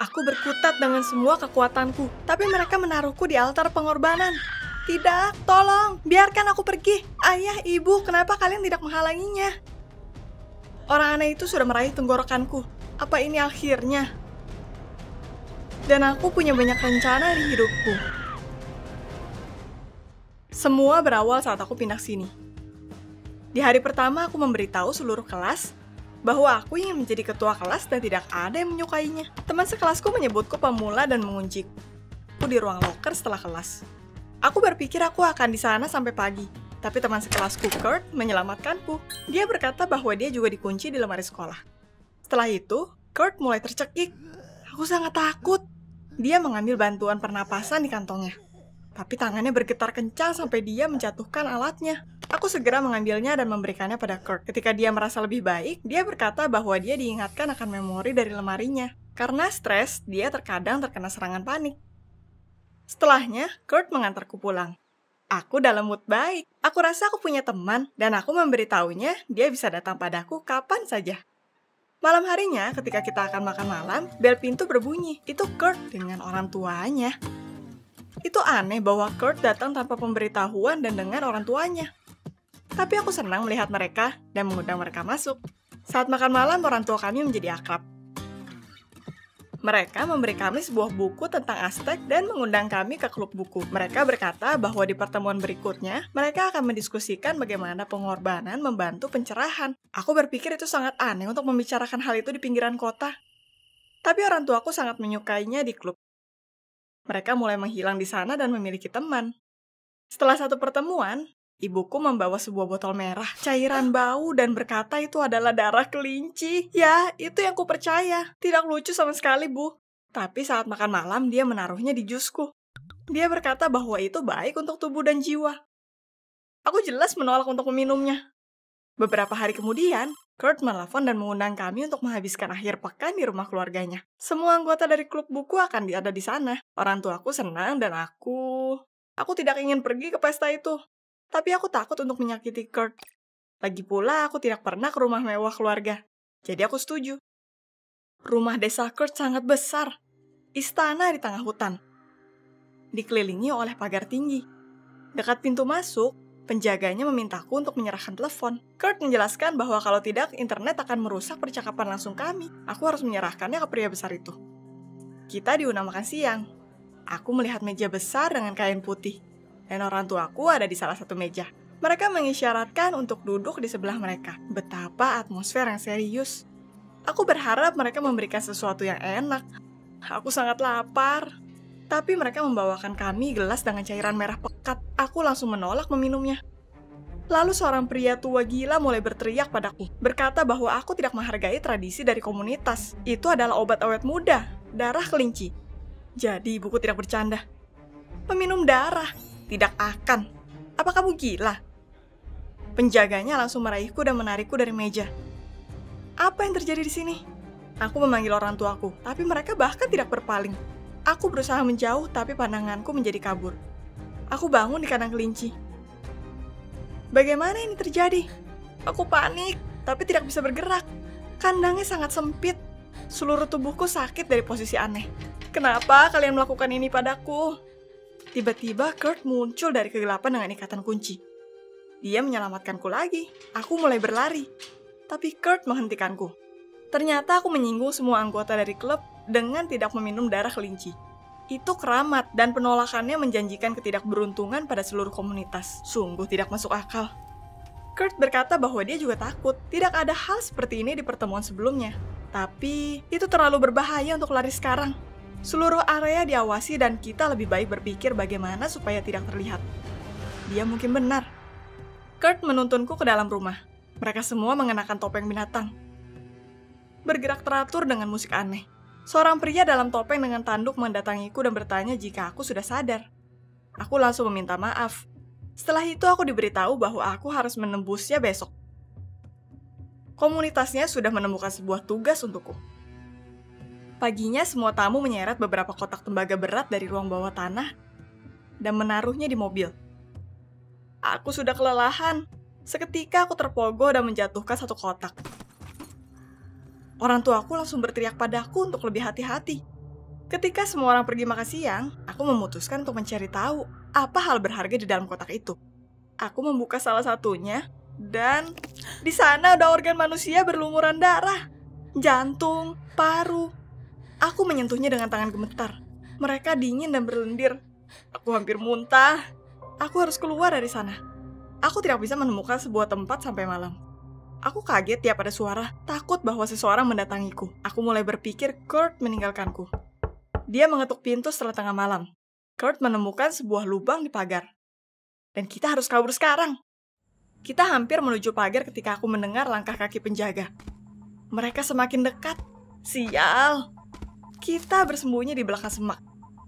Aku berkutat dengan semua kekuatanku, tapi mereka menaruhku di altar pengorbanan. Tidak, tolong, biarkan aku pergi. Ayah, ibu, kenapa kalian tidak menghalanginya? Orang aneh itu sudah meraih tenggorokanku. Apa ini akhirnya? Dan aku punya banyak rencana di hidupku. Semua berawal saat aku pindah sini. Di hari pertama aku memberitahu seluruh kelas bahwa aku ingin menjadi ketua kelas dan tidak ada yang menyukainya. Teman sekelasku menyebutku pemula dan mengunci aku di ruang loker setelah kelas. Aku berpikir aku akan di sana sampai pagi, tapi teman sekelasku Kurt menyelamatkanku. Dia berkata bahwa dia juga dikunci di lemari sekolah. Setelah itu, Kurt mulai tercekik. Aku sangat takut. Dia mengambil bantuan pernapasan di kantongnya, tapi tangannya bergetar kencang sampai dia menjatuhkan alatnya. Aku segera mengambilnya dan memberikannya pada Kurt. Ketika dia merasa lebih baik, dia berkata bahwa dia diingatkan akan memori dari lemarinya. Karena stres, dia terkadang terkena serangan panik. Setelahnya, Kurt mengantarku pulang. Aku dalam mood baik. Aku rasa aku punya teman, dan aku memberitahunya dia bisa datang padaku kapan saja. Malam harinya, ketika kita akan makan malam, bel pintu berbunyi. Itu Kurt dengan orang tuanya. Itu aneh bahwa Kurt datang tanpa pemberitahuan dan dengan orang tuanya. Tapi aku senang melihat mereka dan mengundang mereka masuk. Saat makan malam, orang tua kami menjadi akrab. Mereka memberi kami sebuah buku tentang Aztec dan mengundang kami ke klub buku. Mereka berkata bahwa di pertemuan berikutnya, mereka akan mendiskusikan bagaimana pengorbanan membantu pencerahan. Aku berpikir itu sangat aneh untuk membicarakan hal itu di pinggiran kota. Tapi orang tuaku sangat menyukainya di klub. Mereka mulai menghilang di sana dan memiliki teman. Setelah satu pertemuan, ibuku membawa sebuah botol merah, cairan bau, dan berkata itu adalah darah kelinci. Ya, itu yang kupercaya. Tidak lucu sama sekali, Bu. Tapi saat makan malam, dia menaruhnya di jusku. Dia berkata bahwa itu baik untuk tubuh dan jiwa. Aku jelas menolak untuk meminumnya. Beberapa hari kemudian, Kurt menelpon dan mengundang kami untuk menghabiskan akhir pekan di rumah keluarganya. Semua anggota dari klub buku akan ada di sana. Orang tuaku senang dan aku tidak ingin pergi ke pesta itu. Tapi aku takut untuk menyakiti Kurt. Lagi pula aku tidak pernah ke rumah mewah keluarga. Jadi aku setuju. Rumah desa Kurt sangat besar. Istana di tengah hutan. Dikelilingi oleh pagar tinggi. Dekat pintu masuk, penjaganya memintaku untuk menyerahkan telepon. Kurt menjelaskan bahwa kalau tidak, internet akan merusak percakapan langsung kami. Aku harus menyerahkannya ke pria besar itu. Kita diundang makan siang. Aku melihat meja besar dengan kain putih. Dan orang tuaku ada di salah satu meja. Mereka mengisyaratkan untuk duduk di sebelah mereka. Betapa atmosfer yang serius. Aku berharap mereka memberikan sesuatu yang enak. Aku sangat lapar. Tapi mereka membawakan kami gelas dengan cairan merah pekat. Aku langsung menolak meminumnya. Lalu seorang pria tua gila mulai berteriak padaku. Berkata bahwa aku tidak menghargai tradisi dari komunitas. Itu adalah obat awet muda, darah kelinci. Jadi ibuku tidak bercanda. Peminum darah. Tidak akan. Apa kamu gila? Penjaganya langsung meraihku dan menarikku dari meja. Apa yang terjadi di sini? Aku memanggil orang tuaku, tapi mereka bahkan tidak berpaling. Aku berusaha menjauh, tapi pandanganku menjadi kabur. Aku bangun di kandang kelinci. Bagaimana ini terjadi? Aku panik, tapi tidak bisa bergerak. Kandangnya sangat sempit. Seluruh tubuhku sakit dari posisi aneh. Kenapa kalian melakukan ini padaku? Tiba-tiba Kurt muncul dari kegelapan dengan ikatan kunci. Dia menyelamatkanku lagi. Aku mulai berlari. Tapi Kurt menghentikanku. Ternyata aku menyinggung semua anggota dari klub dengan tidak meminum darah kelinci. Itu keramat dan penolakannya menjanjikan ketidakberuntungan pada seluruh komunitas. Sungguh tidak masuk akal. Kurt berkata bahwa dia juga takut. Tidak ada hal seperti ini di pertemuan sebelumnya. Tapi itu terlalu berbahaya untuk lari sekarang. Seluruh area diawasi dan kita lebih baik berpikir bagaimana supaya tidak terlihat. Dia mungkin benar. Kurt menuntunku ke dalam rumah. Mereka semua mengenakan topeng binatang. Bergerak teratur dengan musik aneh. Seorang pria dalam topeng dengan tanduk mendatangiku dan bertanya jika aku sudah sadar. Aku langsung meminta maaf. Setelah itu aku diberitahu bahwa aku harus menembusnya besok. Komunitasnya sudah menemukan sebuah tugas untukku. Paginya semua tamu menyeret beberapa kotak tembaga berat dari ruang bawah tanah dan menaruhnya di mobil. Aku sudah kelelahan. Seketika aku terpogoh dan menjatuhkan satu kotak. Orang tuaku langsung berteriak padaku untuk lebih hati-hati. Ketika semua orang pergi makan siang, aku memutuskan untuk mencari tahu apa hal berharga di dalam kotak itu. Aku membuka salah satunya, dan di sana ada organ manusia berlumuran darah. Jantung, paru. Aku menyentuhnya dengan tangan gemetar. Mereka dingin dan berlendir. Aku hampir muntah. Aku harus keluar dari sana. Aku tidak bisa menemukan sebuah tempat sampai malam. Aku kaget tiap ada suara, takut bahwa seseorang mendatangiku. Aku mulai berpikir Kurt meninggalkanku. Dia mengetuk pintu setelah tengah malam. Kurt menemukan sebuah lubang di pagar. Dan kita harus kabur sekarang. Kita hampir menuju pagar ketika aku mendengar langkah kaki penjaga. Mereka semakin dekat. Sial. Kita bersembunyi di belakang semak.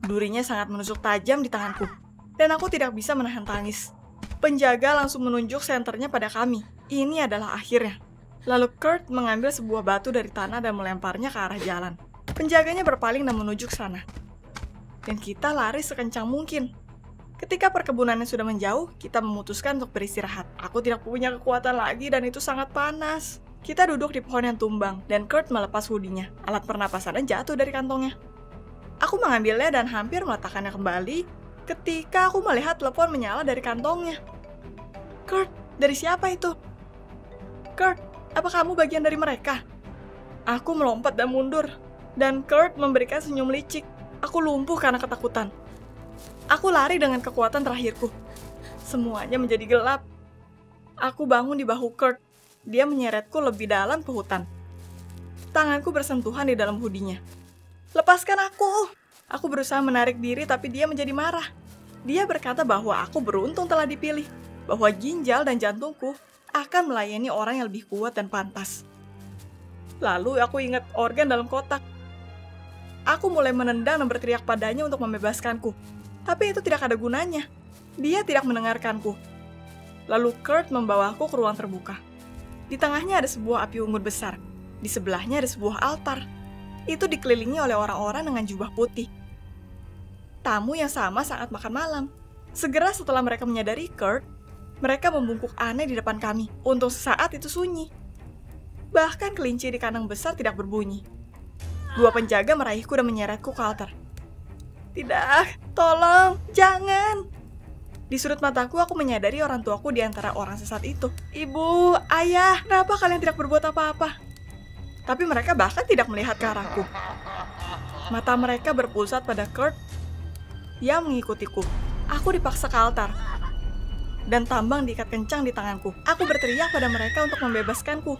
Durinya sangat menusuk tajam di tanganku. Dan aku tidak bisa menahan tangis. Penjaga langsung menunjuk senternya pada kami. Ini adalah akhirnya. Lalu Kurt mengambil sebuah batu dari tanah dan melemparnya ke arah jalan. Penjaganya berpaling dan menuju ke sana. Dan kita lari sekencang mungkin. Ketika perkebunannya sudah menjauh, kita memutuskan untuk beristirahat. Aku tidak punya kekuatan lagi dan itu sangat panas. Kita duduk di pohon yang tumbang, dan Kurt melepas hoodie-nya. Alat pernapasannya jatuh dari kantongnya. Aku mengambilnya dan hampir meletakkannya kembali ketika aku melihat telepon menyala dari kantongnya. Kurt, dari siapa itu? Kurt, apa kamu bagian dari mereka? Aku melompat dan mundur, dan Kurt memberikan senyum licik. Aku lumpuh karena ketakutan. Aku lari dengan kekuatan terakhirku. Semuanya menjadi gelap. Aku bangun di bahu Kurt. Dia menyeretku lebih dalam ke hutan. Tanganku bersentuhan di dalam hoodie-nya. Lepaskan aku! Aku berusaha menarik diri tapi dia menjadi marah. Dia berkata bahwa aku beruntung telah dipilih. Bahwa ginjal dan jantungku akan melayani orang yang lebih kuat dan pantas. Lalu aku ingat organ dalam kotak. Aku mulai menendang dan berteriak padanya untuk membebaskanku. Tapi itu tidak ada gunanya. Dia tidak mendengarkanku. Lalu Kurt membawaku ke ruang terbuka. Di tengahnya ada sebuah api unggun besar. Di sebelahnya ada sebuah altar. Itu dikelilingi oleh orang-orang dengan jubah putih. Tamu yang sama saat makan malam. Segera setelah mereka menyadari Kurt, mereka membungkuk aneh di depan kami. Untuk sesaat itu sunyi. Bahkan kelinci di kandang besar tidak berbunyi. Dua penjaga meraihku dan menyeretku ke altar. Tidak, tolong, jangan. Di sudut mataku, aku menyadari orang tuaku di antara orang sesat itu. Ibu, ayah, kenapa kalian tidak berbuat apa-apa? Tapi mereka bahkan tidak melihat ke arahku. Mata mereka berpusat pada Kurt. Dia mengikutiku. Aku dipaksa ke altar. Dan tambang diikat kencang di tanganku. Aku berteriak pada mereka untuk membebaskanku.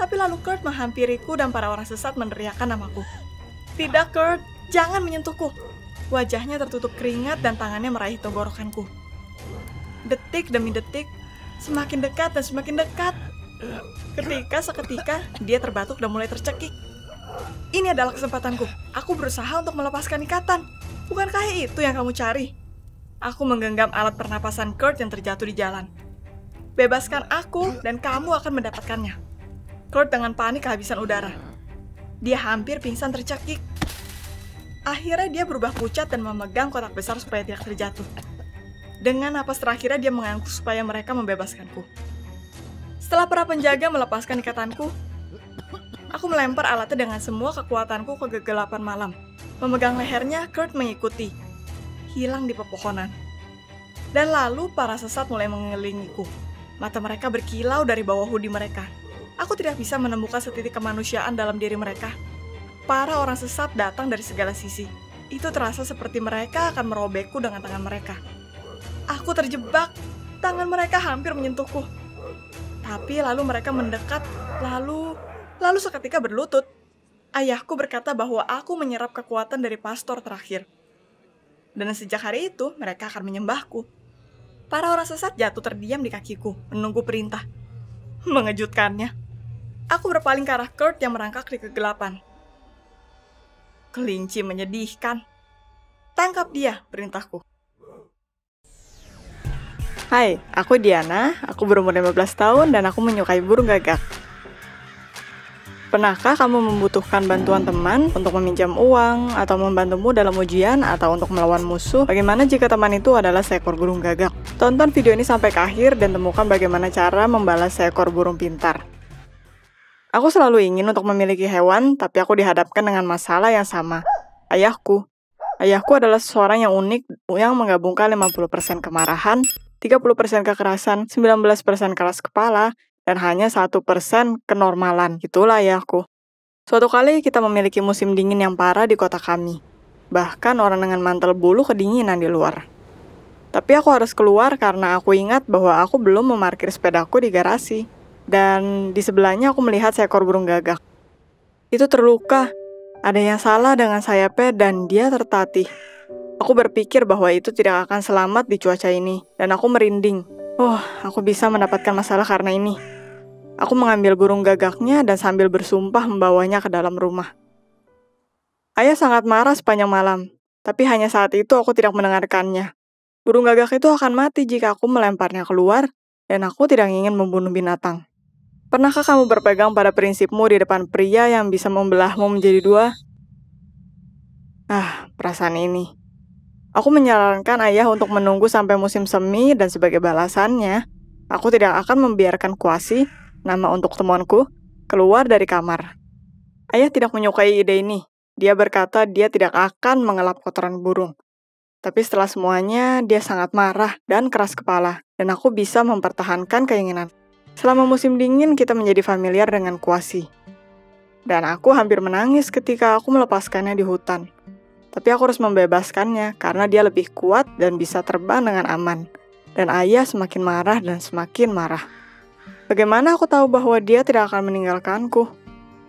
Tapi lalu Kurt menghampiriku dan para orang sesat meneriakkan namaku. Tidak, Kurt, jangan menyentuhku. Wajahnya tertutup keringat dan tangannya meraih tenggorokanku. Detik demi detik, semakin dekat dan semakin dekat. Seketika, dia terbatuk dan mulai tercekik. Ini adalah kesempatanku. Aku berusaha untuk melepaskan ikatan. Bukankah itu yang kamu cari? Aku menggenggam alat pernapasan Kurt yang terjatuh di jalan. Bebaskan aku dan kamu akan mendapatkannya. Kurt dengan panik kehabisan udara. Dia hampir pingsan tercekik. Akhirnya dia berubah pucat dan memegang kotak besar supaya tidak terjatuh. Dengan napas terakhirnya dia mengangguk supaya mereka membebaskanku. Setelah para penjaga melepaskan ikatanku, aku melempar alatnya dengan semua kekuatanku ke kegelapan malam. Memegang lehernya, Kurt mengikuti. Hilang di pepohonan. Dan lalu para sesat mulai mengelilingiku. Mata mereka berkilau dari bawah hoodie mereka. Aku tidak bisa menemukan setitik kemanusiaan dalam diri mereka. Para orang sesat datang dari segala sisi. Itu terasa seperti mereka akan merobekku dengan tangan mereka. Aku terjebak. Tangan mereka hampir menyentuhku. Tapi lalu mereka mendekat. Lalu seketika berlutut. Ayahku berkata bahwa aku menyerap kekuatan dari pastor terakhir. Dan sejak hari itu, mereka akan menyembahku. Para orang sesat jatuh terdiam di kakiku, menunggu perintah. Mengejutkannya. Aku berpaling ke arah Kurt yang merangkak di kegelapan. Kelinci menyedihkan. Tangkap dia, perintahku. Hai, aku Diana, aku berumur 15 tahun dan aku menyukai burung gagak. Pernahkah kamu membutuhkan bantuan teman untuk meminjam uang, atau membantumu dalam ujian, atau untuk melawan musuh? Bagaimana jika teman itu adalah seekor burung gagak? Tonton video ini sampai ke akhir dan temukan bagaimana cara membalas seekor burung pintar. Aku selalu ingin untuk memiliki hewan, tapi aku dihadapkan dengan masalah yang sama. Ayahku. Ayahku adalah seseorang yang unik, yang menggabungkan 50% kemarahan, 30% kekerasan, 19% keras kepala, dan hanya 1% kenormalan. Itulah ayahku. Suatu kali kita memiliki musim dingin yang parah di kota kami. Bahkan orang dengan mantel bulu kedinginan di luar. Tapi aku harus keluar karena aku ingat bahwa aku belum memarkir sepedaku di garasi. Dan di sebelahnya aku melihat seekor burung gagak. Itu terluka. Ada yang salah dengan sayapnya dan dia tertatih. Aku berpikir bahwa itu tidak akan selamat di cuaca ini. Dan aku merinding. Oh, aku bisa mendapatkan masalah karena ini. Aku mengambil burung gagaknya dan sambil bersumpah membawanya ke dalam rumah. Ayah sangat marah sepanjang malam. Tapi hanya saat itu aku tidak mendengarkannya. Burung gagak itu akan mati jika aku melemparnya keluar. Dan aku tidak ingin membunuh binatang. Pernahkah kamu berpegang pada prinsipmu di depan pria yang bisa membelahmu menjadi dua? Perasaan ini. Aku menyarankan ayah untuk menunggu sampai musim semi dan sebagai balasannya, aku tidak akan membiarkan Kuasi, nama untuk temanku, keluar dari kamar. Ayah tidak menyukai ide ini. Dia berkata dia tidak akan mengelap kotoran burung. Tapi setelah semuanya, dia sangat marah dan keras kepala, dan aku bisa mempertahankan keinginan. Selama musim dingin, kita menjadi familiar dengan Kuasi. Dan aku hampir menangis ketika aku melepaskannya di hutan. Tapi aku harus membebaskannya karena dia lebih kuat dan bisa terbang dengan aman. Dan ayah semakin marah dan semakin marah. Bagaimana aku tahu bahwa dia tidak akan meninggalkanku?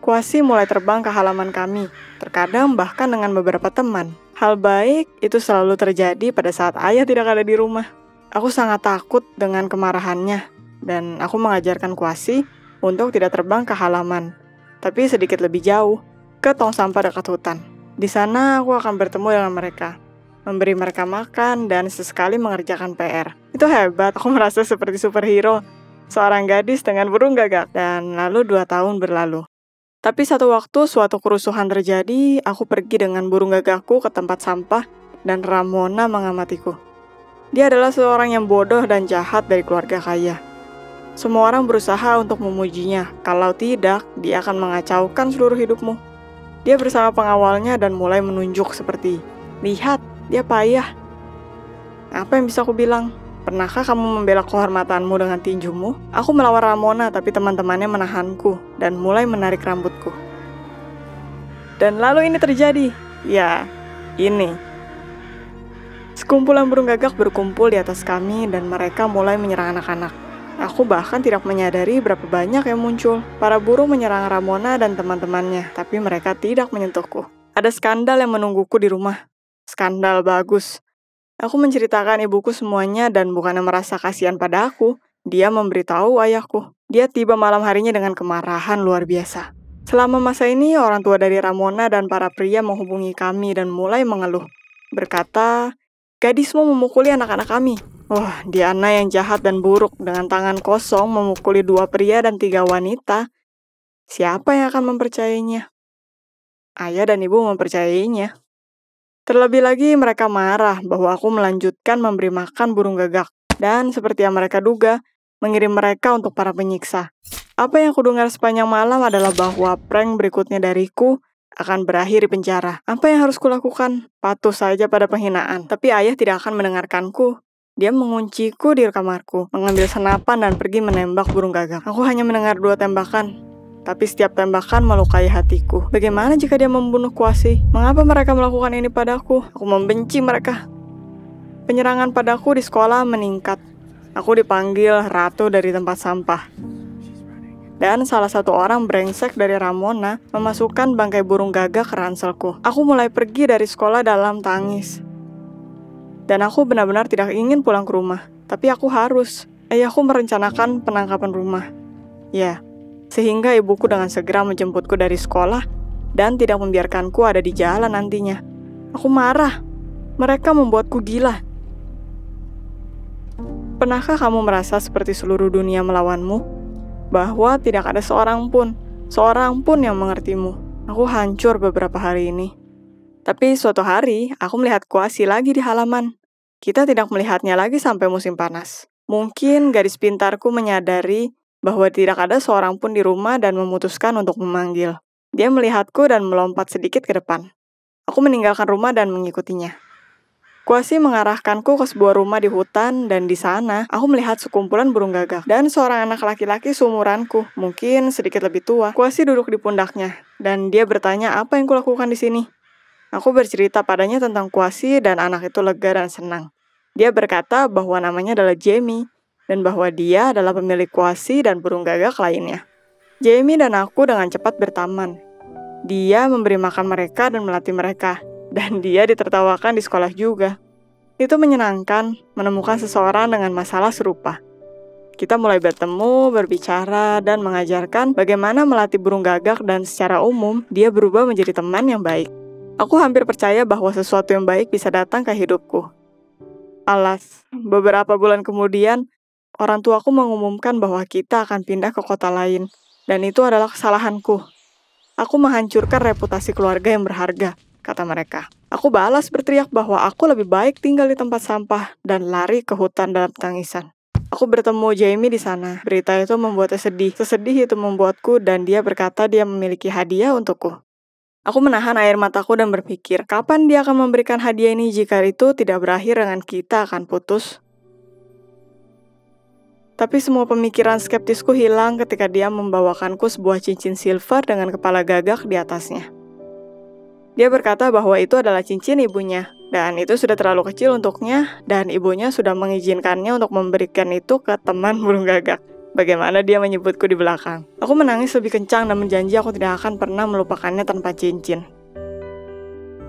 Kuasi mulai terbang ke halaman kami, terkadang bahkan dengan beberapa teman. Hal baik itu selalu terjadi pada saat ayah tidak ada di rumah. Aku sangat takut dengan kemarahannya. Dan aku mengajarkan Kuasi untuk tidak terbang ke halaman, tapi sedikit lebih jauh, ke tong sampah dekat hutan. Di sana aku akan bertemu dengan mereka, memberi mereka makan, dan sesekali mengerjakan PR. Itu hebat, aku merasa seperti superhero, seorang gadis dengan burung gagak. Dan lalu 2 tahun berlalu. Tapi satu waktu suatu kerusuhan terjadi, aku pergi dengan burung gagakku ke tempat sampah, dan Ramona mengamatiku. Dia adalah seorang yang bodoh dan jahat dari keluarga kaya. Semua orang berusaha untuk memujinya, kalau tidak, dia akan mengacaukan seluruh hidupmu. Dia bersama pengawalnya dan mulai menunjuk seperti, lihat, dia payah. Apa yang bisa aku bilang? Pernahkah kamu membela kehormatanmu dengan tinjumu? Aku melawan Ramona, tapi teman-temannya menahanku dan mulai menarik rambutku. Dan lalu ini terjadi. Ya, ini. Sekumpulan burung gagak berkumpul di atas kami dan mereka mulai menyerang anak-anak. Aku bahkan tidak menyadari berapa banyak yang muncul. Para burung menyerang Ramona dan teman-temannya, tapi mereka tidak menyentuhku. Ada skandal yang menungguku di rumah. Skandal bagus. Aku menceritakan ibuku semuanya dan bukannya merasa kasihan pada aku, dia memberitahu ayahku. Dia tiba malam harinya dengan kemarahan luar biasa. Selama masa ini, orang tua dari Ramona dan para pria menghubungi kami dan mulai mengeluh. Berkata, gadismu memukuli anak-anak kami. Diana yang jahat dan buruk dengan tangan kosong memukuli 2 pria dan 3 wanita. Siapa yang akan mempercayainya? Ayah dan ibu mempercayainya. Terlebih lagi mereka marah bahwa aku melanjutkan memberi makan burung gagak. Dan seperti yang mereka duga, mengirim mereka untuk para penyiksa. Apa yang kudengar sepanjang malam adalah bahwa prank berikutnya dariku akan berakhir di penjara. Apa yang harus kulakukan? Patuh saja pada penghinaan. Tapi ayah tidak akan mendengarkanku. Dia mengunciku di kamarku, mengambil senapan dan pergi menembak burung gagak. Aku hanya mendengar 2 tembakan, tapi setiap tembakan melukai hatiku. Bagaimana jika dia membunuh Kuasi? Mengapa mereka melakukan ini padaku? Aku membenci mereka. Penyerangan padaku di sekolah meningkat. Aku dipanggil ratu dari tempat sampah. Dan salah satu orang brengsek dari Ramona memasukkan bangkai burung gagak ke ranselku. Aku mulai pergi dari sekolah dalam tangis. Dan aku benar-benar tidak ingin pulang ke rumah. Tapi aku harus. Ayahku merencanakan penangkapan rumah. Ya, sehingga ibuku dengan segera menjemputku dari sekolah dan tidak membiarkanku ada di jalan nantinya. Aku marah. Mereka membuatku gila. Pernahkah kamu merasa seperti seluruh dunia melawanmu? Bahwa tidak ada seorang pun yang mengertimu. Aku hancur beberapa hari ini. Tapi suatu hari, aku melihat Kuasi lagi di halaman. Kita tidak melihatnya lagi sampai musim panas. Mungkin gadis pintarku menyadari bahwa tidak ada seorang pun di rumah dan memutuskan untuk memanggil. Dia melihatku dan melompat sedikit ke depan. Aku meninggalkan rumah dan mengikutinya. Kuasi mengarahkanku ke sebuah rumah di hutan, dan di sana aku melihat sekumpulan burung gagak dan seorang anak laki-laki seumuranku, mungkin sedikit lebih tua. Kuasi duduk di pundaknya, dan dia bertanya apa yang kulakukan di sini. Aku bercerita padanya tentang Kuasi, dan anak itu lega dan senang. Dia berkata bahwa namanya adalah Jamie, dan bahwa dia adalah pemilik Kuasi dan burung gagak lainnya. Jamie dan aku dengan cepat berteman. Dia memberi makan mereka dan melatih mereka. Dan dia ditertawakan di sekolah juga. Itu menyenangkan menemukan seseorang dengan masalah serupa. Kita mulai bertemu, berbicara, dan mengajarkan bagaimana melatih burung gagak, dan secara umum, dia berubah menjadi teman yang baik. Aku hampir percaya bahwa sesuatu yang baik bisa datang ke hidupku. Alas, beberapa bulan kemudian, orang tuaku mengumumkan bahwa kita akan pindah ke kota lain, dan itu adalah kesalahanku. Aku menghancurkan reputasi keluarga yang berharga, kata mereka. Aku balas berteriak bahwa aku lebih baik tinggal di tempat sampah dan lari ke hutan dalam tangisan. Aku bertemu Jamie di sana. Berita itu membuatnya sedih. Sesedih itu membuatku, dan dia berkata dia memiliki hadiah untukku. Aku menahan air mataku dan berpikir, kapan dia akan memberikan hadiah ini jika itu tidak berakhir dengan kita akan putus? Tapi semua pemikiran skeptisku hilang ketika dia membawakanku sebuah cincin silver dengan kepala gagak di atasnya. Dia berkata bahwa itu adalah cincin ibunya, dan itu sudah terlalu kecil untuknya, dan ibunya sudah mengizinkannya untuk memberikan itu ke teman burung gagak. Bagaimana dia menyebutku di belakang. Aku menangis lebih kencang dan menjanji aku tidak akan pernah melupakannya tanpa cincin.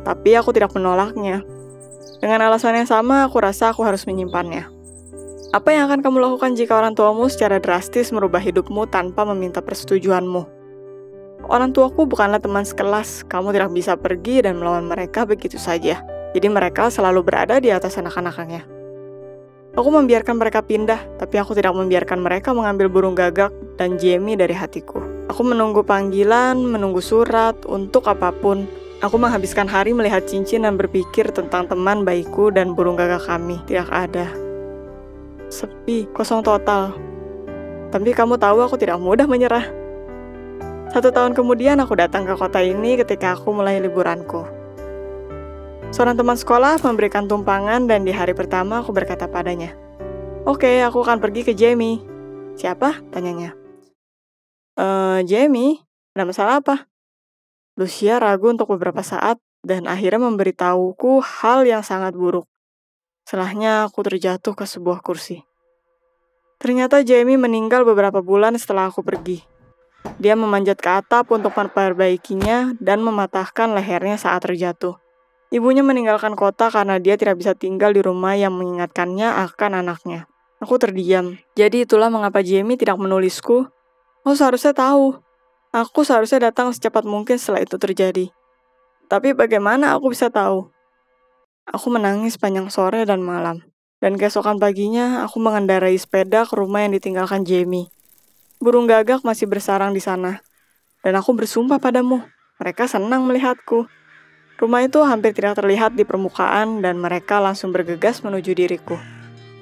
Tapi aku tidak menolaknya. Dengan alasan yang sama, aku rasa aku harus menyimpannya. Apa yang akan kamu lakukan jika orang tuamu secara drastis merubah hidupmu tanpa meminta persetujuanmu? Orang tuaku bukanlah teman sekelas, kamu tidak bisa pergi dan melawan mereka begitu saja. Jadi mereka selalu berada di atas anak-anaknya. Aku membiarkan mereka pindah, tapi aku tidak membiarkan mereka mengambil burung gagak dan Jamie dari hatiku. Aku menunggu panggilan, menunggu surat, untuk apapun. Aku menghabiskan hari melihat cincin dan berpikir tentang teman baikku dan burung gagak kami. Tidak ada. Sepi, kosong total. Tapi kamu tahu aku tidak mudah menyerah. 1 tahun kemudian aku datang ke kota ini ketika aku mulai liburanku. Seorang teman sekolah memberikan tumpangan, dan di hari pertama aku berkata padanya, "Oke, aku akan pergi ke Jamie." "Siapa?" tanyanya. Jamie, ada masalah apa?" Lucia ragu untuk beberapa saat, dan akhirnya memberitahuku hal yang sangat buruk. Setelahnya aku terjatuh ke sebuah kursi. Ternyata Jamie meninggal beberapa bulan setelah aku pergi. Dia memanjat ke atap untuk memperbaikinya dan mematahkan lehernya saat terjatuh. Ibunya meninggalkan kota karena dia tidak bisa tinggal di rumah yang mengingatkannya akan anaknya. Aku terdiam. Jadi itulah mengapa Jamie tidak menulisku. Oh, seharusnya tahu. Aku seharusnya datang secepat mungkin setelah itu terjadi. Tapi bagaimana aku bisa tahu? Aku menangis sepanjang sore dan malam. Dan keesokan paginya, aku mengendarai sepeda ke rumah yang ditinggalkan Jamie. Burung gagak masih bersarang di sana. Dan aku bersumpah padamu, mereka senang melihatku. Rumah itu hampir tidak terlihat di permukaan, dan mereka langsung bergegas menuju diriku.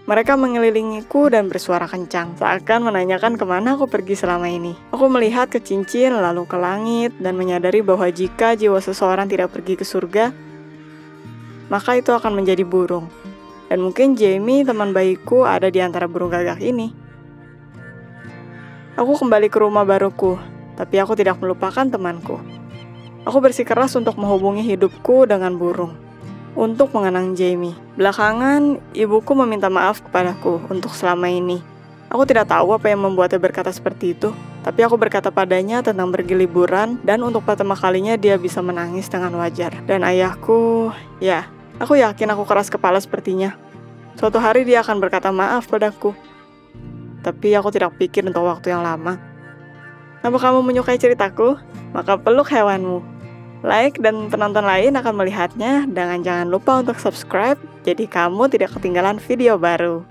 Mereka mengelilingiku dan bersuara kencang, seakan menanyakan kemana aku pergi selama ini. Aku melihat ke cincin, lalu ke langit, dan menyadari bahwa jika jiwa seseorang tidak pergi ke surga, maka itu akan menjadi burung. Dan mungkin Jamie, teman baikku, ada di antara burung gagak ini. Aku kembali ke rumah baruku, tapi aku tidak melupakan temanku. Aku bersikeras untuk menghubungi hidupku dengan burung, untuk mengenang Jamie. Belakangan, ibuku meminta maaf kepadaku untuk selama ini. Aku tidak tahu apa yang membuatnya berkata seperti itu, tapi aku berkata padanya tentang pergi liburan, dan untuk pertama kalinya dia bisa menangis dengan wajar. Dan ayahku, ya, aku yakin aku keras kepala sepertinya. Suatu hari dia akan berkata maaf padaku. Tapi aku tidak pikir untuk waktu yang lama. Apa kamu menyukai ceritaku? Maka peluk hewanmu. Like dan penonton lain akan melihatnya, dan jangan lupa untuk subscribe, jadi kamu tidak ketinggalan video baru.